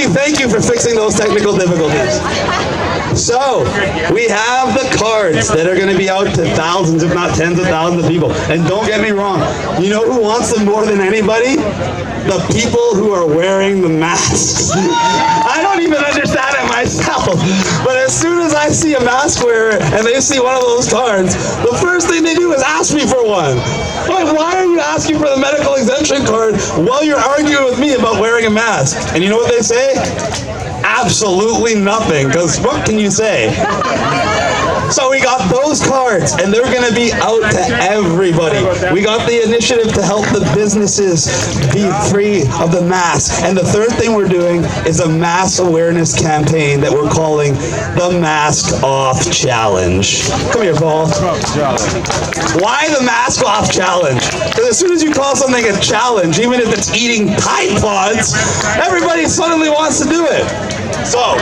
thank you for fixing those technical difficulties. So, we have the cards that are going to be out to thousands, if not tens of thousands of people. And don't get me wrong, you know who wants them more than anybody? The people who are wearing the masks. I don't even understand it myself, but as soon as I see a mask wearer and they see one of those cards, the first thing they do is ask me for one. Like, why are you asking for the medical exemption card while you're arguing with me about wearing a mask? And you know what they say? Absolutely nothing, because what can you say? So we got those cards, and they're going to be out to everybody. We got the initiative to help the businesses be free of the mask. And the third thing we're doing is a mass awareness campaign that we're calling the Mask Off Challenge. Come here, Paul. Why the Mask Off Challenge? Because as soon as you call something a challenge, even if it's eating Tide Pods, everybody suddenly wants to do it. So,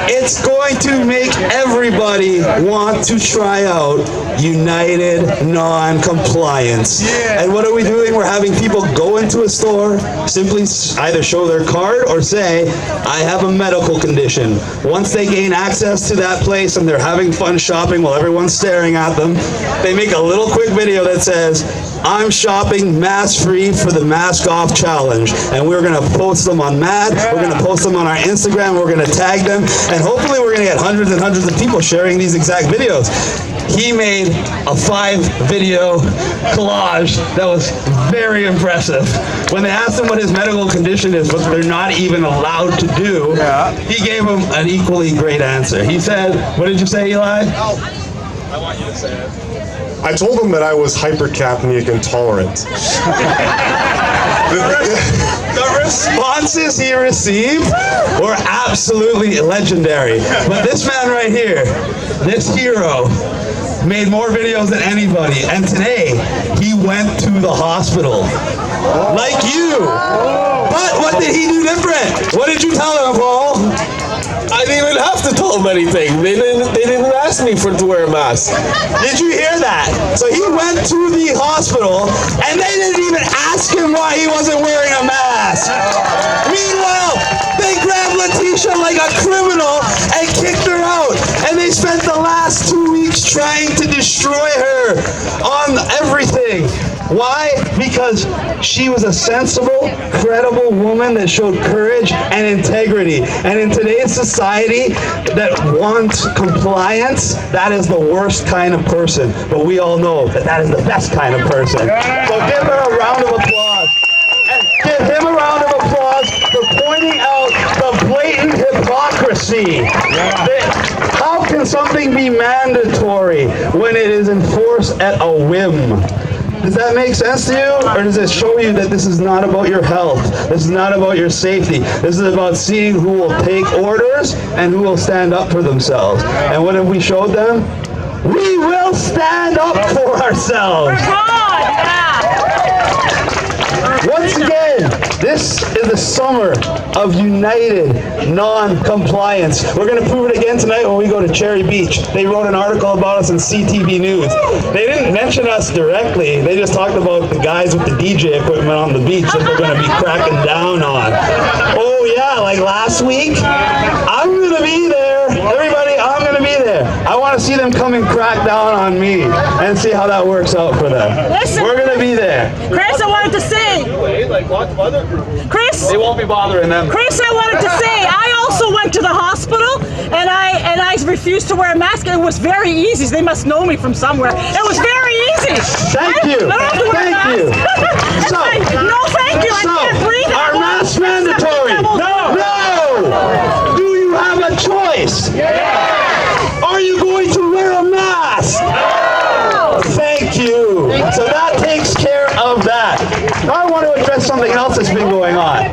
it's going to make everybody want to try out United Non-Compliance. Yeah. And what are we doing? We're having people go into a store, simply either show their card or say, I have a medical condition. Once they gain access to that place and they're having fun shopping while everyone's staring at them, they make a little quick video that says, I'm shopping mask-free for the Mask Off Challenge. And we're going to post them on MAD, we're going to post them on our Instagram, we're going to tag them, and hopefully we're going to get hundreds and hundreds of people sharing these exact videos. He made a 5-video collage that was very impressive. When they asked him what his medical condition is, what they're not even allowed to do, he gave them an equally great answer. He said, what did you say, Eli? I want you to say it. I told him that I was hypercapnic intolerant. The responses he received were absolutely legendary. But this man right here, this hero, made more videos than anybody. And today, he went to the hospital. Like you. But what did he do different? What did you tell him, Paul? I didn't even have to tell them anything. They didn't ask me to wear a mask. Did you hear that? So he went to the hospital, and they didn't even ask him why he wasn't wearing a mask. Meanwhile, they grabbed Letitia like a criminal and kicked her out. And they spent the last 2 weeks trying to destroy her on everything. Why? Because she was a sensible, credible woman that showed courage and integrity. And in today's society that wants compliance, that is the worst kind of person. But we all know that that is the best kind of person. So give her a round of applause. And give him a round of applause for pointing out the blatant hypocrisy. How can something be mandatory when it is enforced at a whim? Does that make sense to you? Or does it show you that this is not about your health? This is not about your safety. This is about seeing who will take orders and who will stand up for themselves. And what have we showed them? We will stand up for ourselves. Once again, this is the summer of United Non-Compliance. We're going to prove it again tonight when we go to Cherry Beach. They wrote an article about us in CTV News. They didn't mention us directly. They just talked about the guys with the DJ equipment on the beach that they're going to be cracking down on. Oh yeah, like last week? I'm going to be there. Everybody, I'm going to be there. I want to see them come and crack down on me and see how that works out for them. Listen, we're going to be there. Chris, I wanted to say. Like lots of other groups. Chris, they won't be bothering them. Chris, I wanted to say, I also went to the hospital and I refused to wear a mask. It was very easy. They must know me from somewhere. It was very easy. Thank you. I don't have to wear a mask. So, no, thank you. I can't breathe. Are masks mandatory? No. Do you have a choice? Yeah. Are you going to wear a mask? No. Thank you. So that takes care of that. Now I want to address something else that's been going on.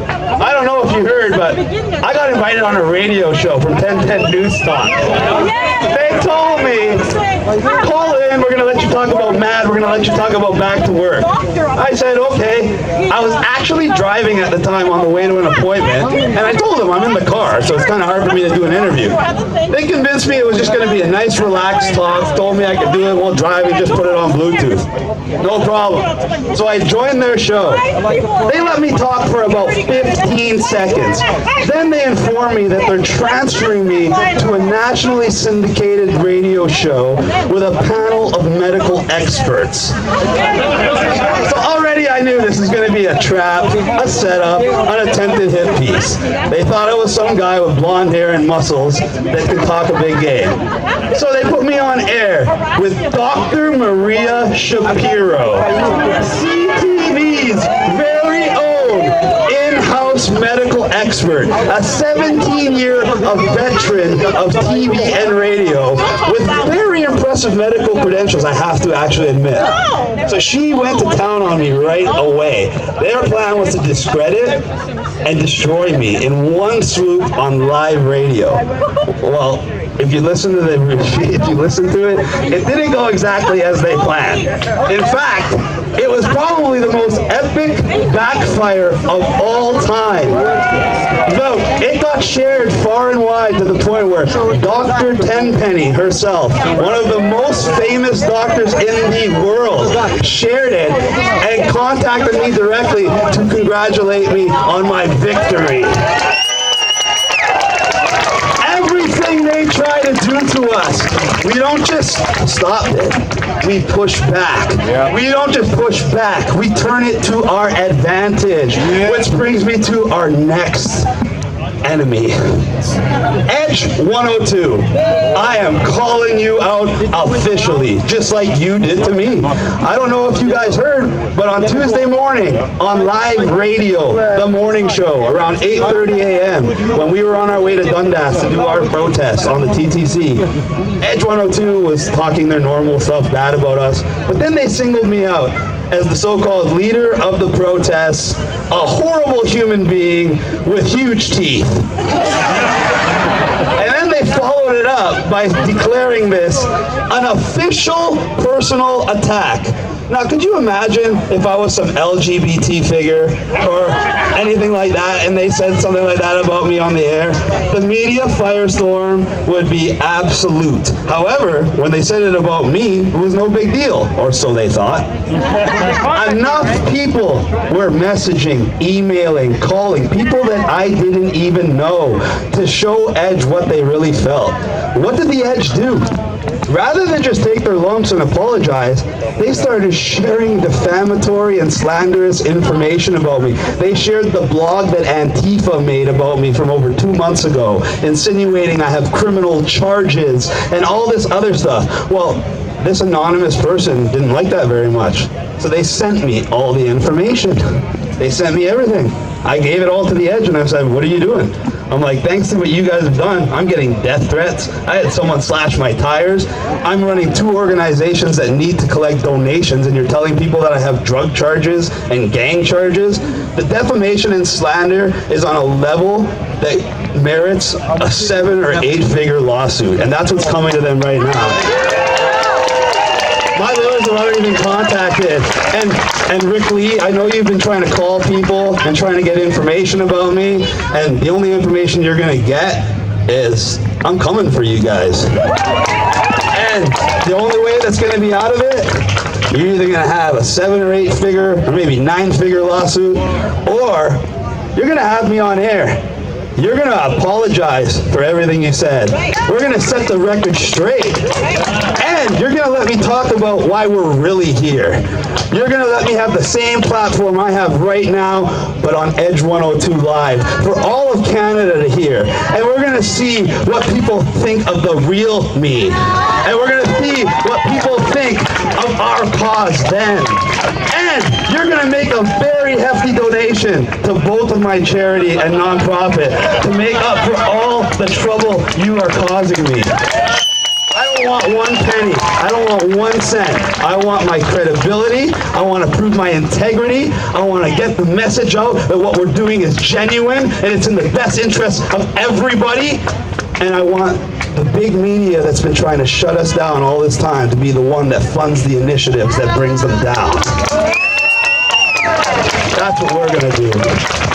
I don't know if you heard, but I got invited on a radio show from 1010 News Talk. They told me, call in, we're going to let you talk about MAD, we're going to let you talk about back to work. I said, okay. I was actually driving at the time on the way to an appointment, and I told them I'm in the car, so it's kind of hard for me to do an interview. They convinced me it was just going to be a nice, relaxed talk, told me I could do it while driving, just put it on Bluetooth. No problem. So I joined their show. They let me talk for about 15 seconds. Then they inform me that they're transferring me to a nationally syndicated radio show with a panel of medical experts. So already I knew this was going to be a trap, a setup, an attempted hit piece. They thought I was some guy with blonde hair and muscles that could talk a big game. So they put me on air with Dr. Maria Shapiro, CTV's very own in-house medical expert, a 17-year veteran of TV and radio with very impressive medical credentials, I have to actually admit. So she went to town on me right away. Their plan was to discredit and destroy me in one swoop on live radio. Well, if you listen to it, it didn't go exactly as they planned. In fact, it was probably the most epic backfire of all time. Though it got shared far and wide to the point where Dr. Tenpenny herself, one of the most famous doctors in the world, shared it and contacted me directly to congratulate me on my victory. Everything they try to do to us, we don't just stop it, we push back. We don't just push back, we turn it to our advantage. Which brings me to our next enemy. Edge 102, I am calling you out officially, just like you did to me. I don't know if you guys heard, but on Tuesday morning, on live radio, the morning show, around 8:30 a.m., when we were on our way to Dundas to do our protest on the TTC, Edge 102 was talking their normal stuff bad about us, but then they singled me out as the so-called leader of the protests, a horrible human being with huge teeth. And then they followed it up by declaring this an official personal attack. Now, could you imagine if I was some LGBT figure or anything like that and they said something like that about me on the air? The media firestorm would be absolute. However, when they said it about me, it was no big deal, or so they thought. Enough people were messaging, emailing, calling, people that I didn't even know, to show Edge what they really felt. What did the Edge do? Rather than just take their lumps and apologize, they started sharing defamatory and slanderous information about me. They shared the blog that Antifa made about me from over 2 months ago, insinuating I have criminal charges and all this other stuff. Well, this anonymous person didn't like that very much, so they sent me all the information. They sent me everything. I gave it all to the Edge and I said, what are you doing? I'm like, thanks to what you guys have done, I'm getting death threats. I had someone slash my tires. I'm running 2 organizations that need to collect donations, and you're telling people that I have drug charges and gang charges. The defamation and slander is on a level that merits a 7 or 8-figure lawsuit, and that's what's coming to them right now. My lawyers have already been contacted, and Rick Lee, I know you've been trying to call people and trying to get information about me, and the only information you're going to get is, I'm coming for you guys. And the only way that's going to be out of it, you're either going to have a 7 or 8-figure, or maybe 9-figure lawsuit, or you're going to have me on air. You're going to apologize for everything you said. We're going to set the record straight. And you're going to let me talk about why we're really here. You're going to let me have the same platform I have right now, but on Edge 102 Live, for all of Canada to hear. And we're going to see what people think of the real me. And we're going to see what people think of our cause then. And you're going to make a very hefty donation to both of my charity and nonprofit to make up for all the trouble you are causing me. I don't want 1 penny. I don't want 1 cent. I want my credibility. I want to prove my integrity. I want to get the message out that what we're doing is genuine and it's in the best interest of everybody. And I want the big media that's been trying to shut us down all this time to be the one that funds the initiatives that brings them down. That's what we're going to do.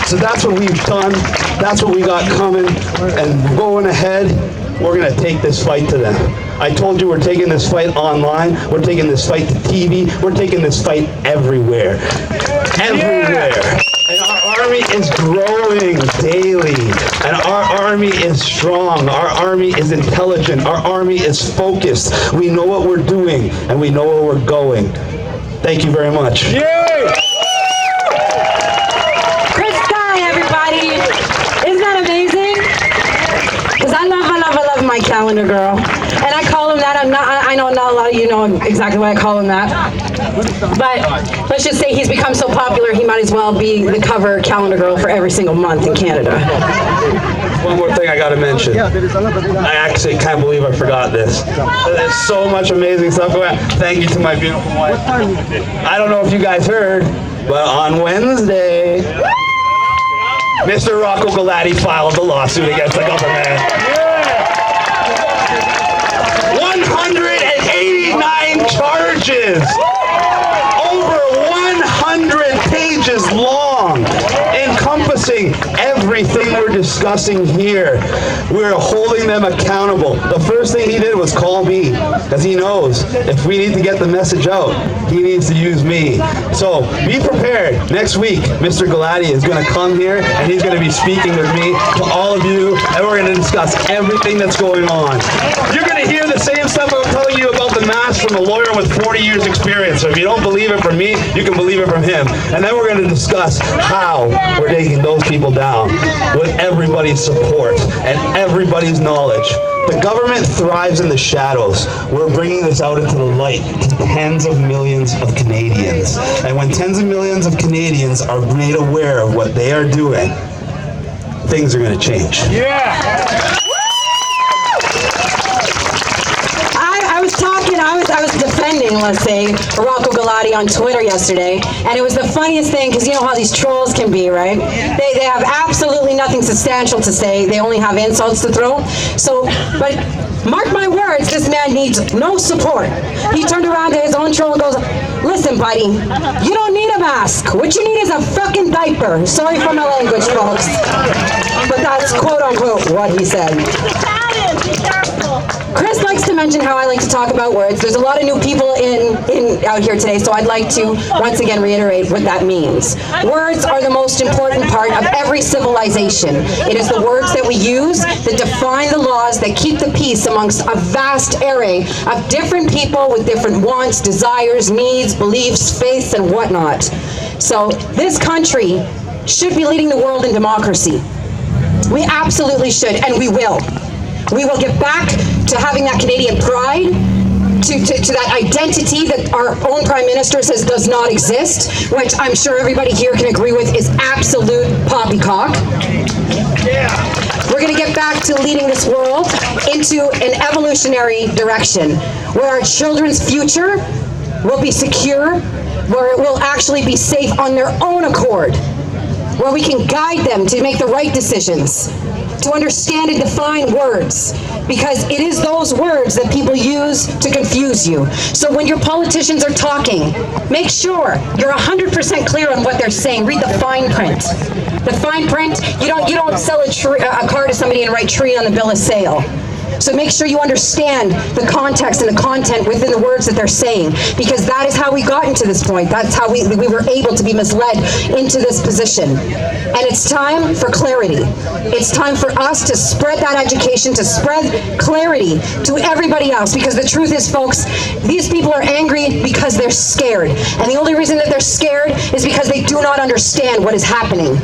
So that's what we've done. That's what we got coming. And going ahead, we're going to take this fight to them. I told you we're taking this fight online. We're taking this fight to TV. We're taking this fight everywhere. Everywhere. And our army is growing daily. And our army is strong. Our army is intelligent. Our army is focused. We know what we're doing and we know where we're going. Thank you very much. Because I love my calendar girl. And I call him that. I know not a lot of you know exactly why I call him that. But let's just say he's become so popular, he might as well be the cover calendar girl for every single month in Canada. One more thing I gotta mention. I actually can't believe I forgot this. There's so much amazing stuff going on. Thank you to my beautiful wife. I don't know if you guys heard, but on Wednesday, Mr. Rocco Galati filed a lawsuit against the government. 189 charges! Over 100 pages long, encompassing everything we're discussing here. We're holding them accountable. The first thing he did was call me, because he knows if we need to get the message out, he needs to use me. So be prepared. Next week, Mr. Galati is going to come here, and he's going to be speaking with me to all of you, and we're going to discuss everything that's going on. You're going to hear the same stuff I'm telling you about the mask from a lawyer with 40 years experience. So if you don't believe it from me, you can believe it from him. And then we're going to discuss how we're taking those people down with everybody's support and everybody's knowledge. The government thrives in the shadows. We're bringing this out into the light to tens of millions of Canadians. And when tens of millions of Canadians are made aware of what they are doing, things are going to change. I was defending, let's say, Rocco Galati on Twitter yesterday, and it was the funniest thing, because you know how these trolls can be, right? They have absolutely nothing substantial to say, they only have insults to throw. So, but mark my words, this man needs no support. He turned around to his own troll and goes, listen, buddy, you don't need a mask. What you need is a fucking diaper. Sorry for my language, folks. But that's quote-unquote what he said. Chris likes to mention how I like to talk about words. There's a lot of new people out here today, so I'd like to once again reiterate what that means. Words are the most important part of every civilization. It is the words that we use that define the laws that keep the peace amongst a vast array of different people with different wants, desires, needs, beliefs, faiths, and whatnot. So this country should be leading the world in democracy. We absolutely should, and we will. We will get back to having that Canadian pride, to that identity that our own Prime Minister says does not exist, which I'm sure everybody here can agree with is absolute poppycock. We're going to get back to leading this world into an evolutionary direction where our children's future will be secure, where it will actually be safe on their own accord, where we can guide them to make the right decisions, to understand and define words, because it is those words that people use to confuse you. So when your politicians are talking, make sure you're 100% clear on what they're saying. Read the fine print. The fine print, you don't sell a car to somebody and write tree on the bill of sale. So make sure you understand the context and the content within the words that they're saying, because that is how we got into this point. That's how we were able to be misled into this position. And it's time for clarity. It's time for us to spread that education, to spread clarity to everybody else, because the truth is, folks, these people are angry because they're scared. And the only reason that they're scared is because they do not understand what is happening.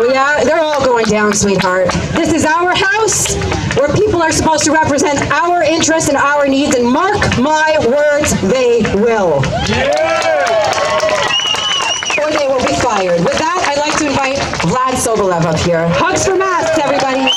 Yeah, they're all going down, sweetheart. This is our house where people are supposed to represent our interests and our needs, and mark my words, they will. Or they will be fired. With that, I'd like to invite Vlad Sobolev up here. Hugs for masks, everybody.